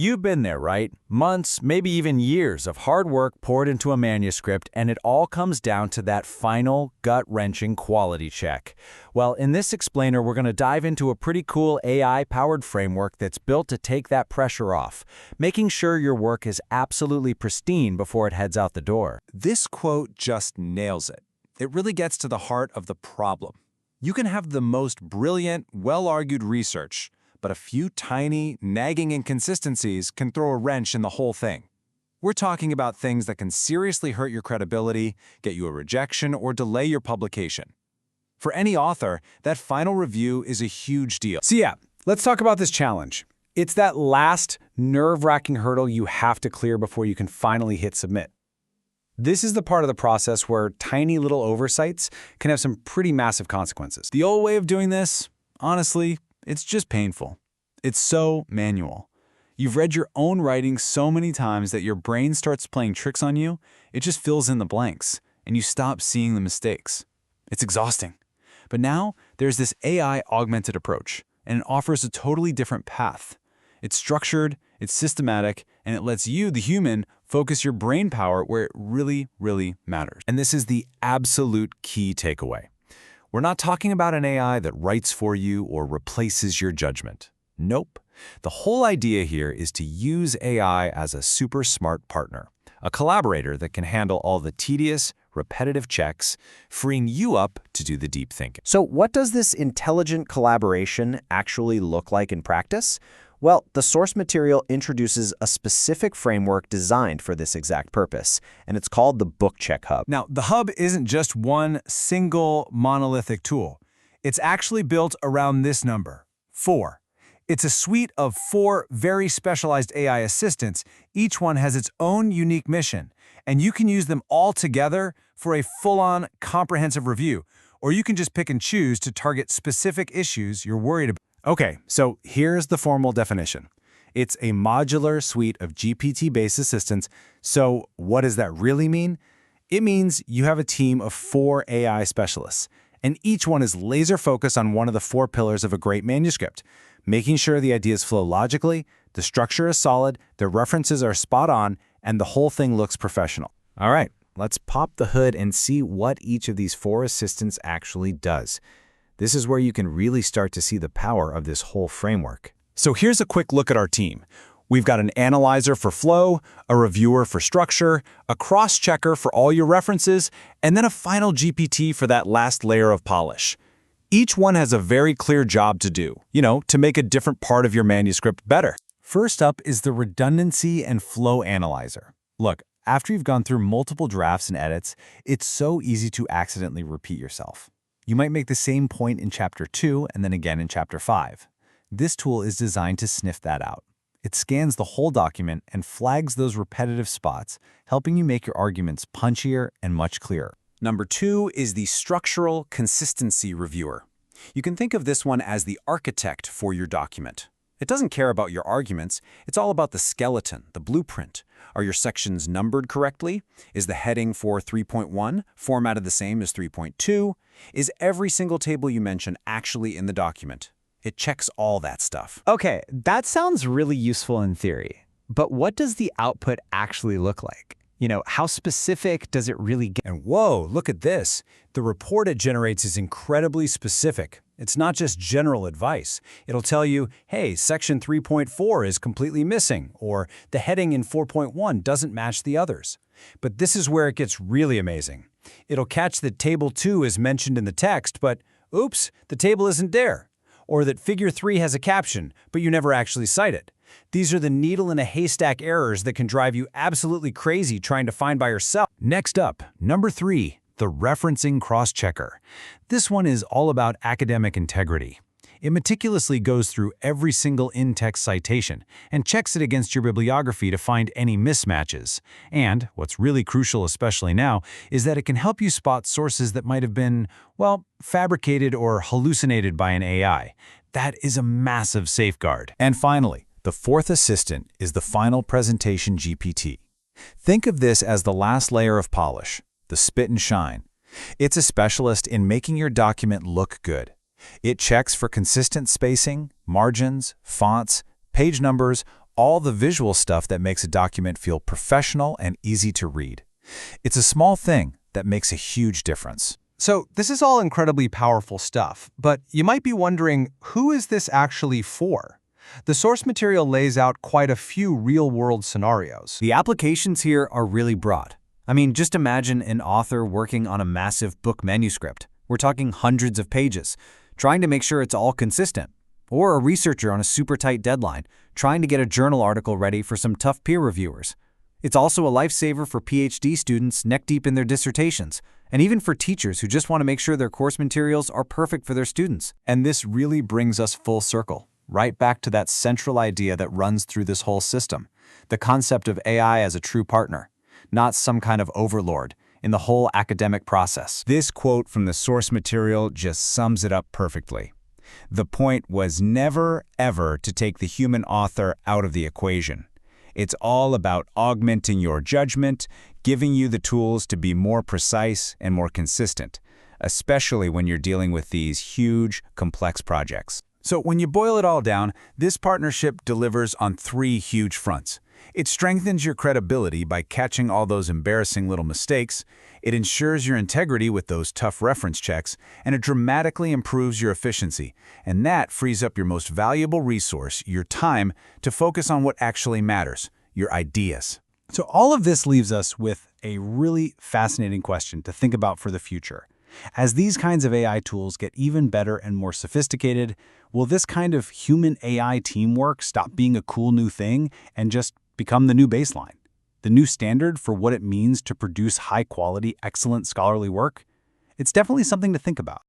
You've been there, right? Months, maybe even years of hard work poured into a manuscript, and it all comes down to that final, gut-wrenching quality check. Well, in this explainer, we're going to dive into a pretty cool AI-powered framework that's built to take that pressure off, making sure your work is absolutely pristine before it heads out the door. This quote just nails it. It really gets to the heart of the problem. You can have the most brilliant, well-argued research, but a few tiny, nagging inconsistencies can throw a wrench in the whole thing. We're talking about things that can seriously hurt your credibility, get you a rejection, or delay your publication. For any author, that final review is a huge deal. So yeah, let's talk about this challenge. It's that last, nerve-wracking hurdle you have to clear before you can finally hit submit. This is the part of the process where tiny little oversights can have some pretty massive consequences. The old way of doing this, honestly, it's just painful. It's so manual. You've read your own writing so many times that your brain starts playing tricks on you, it just fills in the blanks, and you stop seeing the mistakes. It's exhausting. But now, there's this AI-augmented approach, and it offers a totally different path. It's structured, it's systematic, and it lets you, the human, focus your brain power where it really, really matters. And this is the absolute key takeaway. We're not talking about an AI that writes for you or replaces your judgment. Nope. The whole idea here is to use AI as a super smart partner, a collaborator that can handle all the tedious, repetitive checks, freeing you up to do the deep thinking. So what does this intelligent collaboration actually look like in practice? Well, the source material introduces a specific framework designed for this exact purpose, and it's called the Book Check Hub. Now, the hub isn't just one single monolithic tool. It's actually built around this number, 4. It's a suite of 4 very specialized AI assistants. Each one has its own unique mission, and you can use them all together for a full-on comprehensive review, or you can just pick and choose to target specific issues you're worried about. Okay, so here's the formal definition. It's a modular suite of GPT-based assistants. So what does that really mean? It means you have a team of 4 AI specialists, and each one is laser-focused on one of the 4 pillars of a great manuscript, making sure the ideas flow logically, the structure is solid, the references are spot on, and the whole thing looks professional. All right, let's pop the hood and see what each of these 4 assistants actually does. This is where you can really start to see the power of this whole framework. So here's a quick look at our team. We've got an analyzer for flow, a reviewer for structure, a cross-checker for all your references, and then a final GPT for that last layer of polish. Each one has a very clear job to do, to make a different part of your manuscript better. First up is the redundancy and flow analyzer. Look, after you've gone through multiple drafts and edits, it's so easy to accidentally repeat yourself. You might make the same point in Chapter 2 and then again in Chapter 5. This tool is designed to sniff that out. It scans the whole document and flags those repetitive spots, helping you make your arguments punchier and much clearer. Number 2 is the structural consistency reviewer. You can think of this one as the architect for your document. It doesn't care about your arguments. It's all about the skeleton, the blueprint. Are your sections numbered correctly? Is the heading for 3.1 formatted the same as 3.2? Is every single table you mention actually in the document? It checks all that stuff. Okay, that sounds really useful in theory. But what does the output actually look like? How specific does it really get? And whoa, look at this. The report it generates is incredibly specific. It's not just general advice. It'll tell you, hey, section 3.4 is completely missing, or the heading in 4.1 doesn't match the others. But this is where it gets really amazing. It'll catch that table 2 is mentioned in the text, but oops, the table isn't there. Or that figure 3 has a caption, but you never actually cite it. These are the needle in a haystack errors that can drive you absolutely crazy trying to find by yourself. Next up, number 3, the referencing cross-checker. This one is all about academic integrity. It meticulously goes through every single in-text citation and checks it against your bibliography to find any mismatches. And what's really crucial, especially now, is that it can help you spot sources that might have been, fabricated or hallucinated by an AI. That is a massive safeguard. And finally, the 4th assistant is the final presentation GPT. Think of this as the last layer of polish, the spit and shine. It's a specialist in making your document look good. It checks for consistent spacing, margins, fonts, page numbers, all the visual stuff that makes a document feel professional and easy to read. It's a small thing that makes a huge difference. So this is all incredibly powerful stuff, but you might be wondering, who is this actually for? The source material lays out quite a few real-world scenarios. The applications here are really broad. I mean, just imagine an author working on a massive book manuscript. We're talking hundreds of pages, trying to make sure it's all consistent. Or a researcher on a super tight deadline, trying to get a journal article ready for some tough peer reviewers. It's also a lifesaver for PhD students neck-deep in their dissertations, and even for teachers who just want to make sure their course materials are perfect for their students. And this really brings us full circle, right back to that central idea that runs through this whole system, the concept of AI as a true partner, not some kind of overlord in the whole academic process. This quote from the source material just sums it up perfectly. The point was never, ever to take the human author out of the equation. It's all about augmenting your judgment, giving you the tools to be more precise and more consistent, especially when you're dealing with these huge, complex projects. So when you boil it all down, this partnership delivers on 3 huge fronts. It strengthens your credibility by catching all those embarrassing little mistakes, it ensures your integrity with those tough reference checks, and it dramatically improves your efficiency. And that frees up your most valuable resource, your time, to focus on what actually matters, your ideas. So all of this leaves us with a really fascinating question to think about for the future. As these kinds of AI tools get even better and more sophisticated, will this kind of human-AI teamwork stop being a cool new thing and just become the new baseline? The new standard for what it means to produce high-quality, excellent scholarly work? It's definitely something to think about.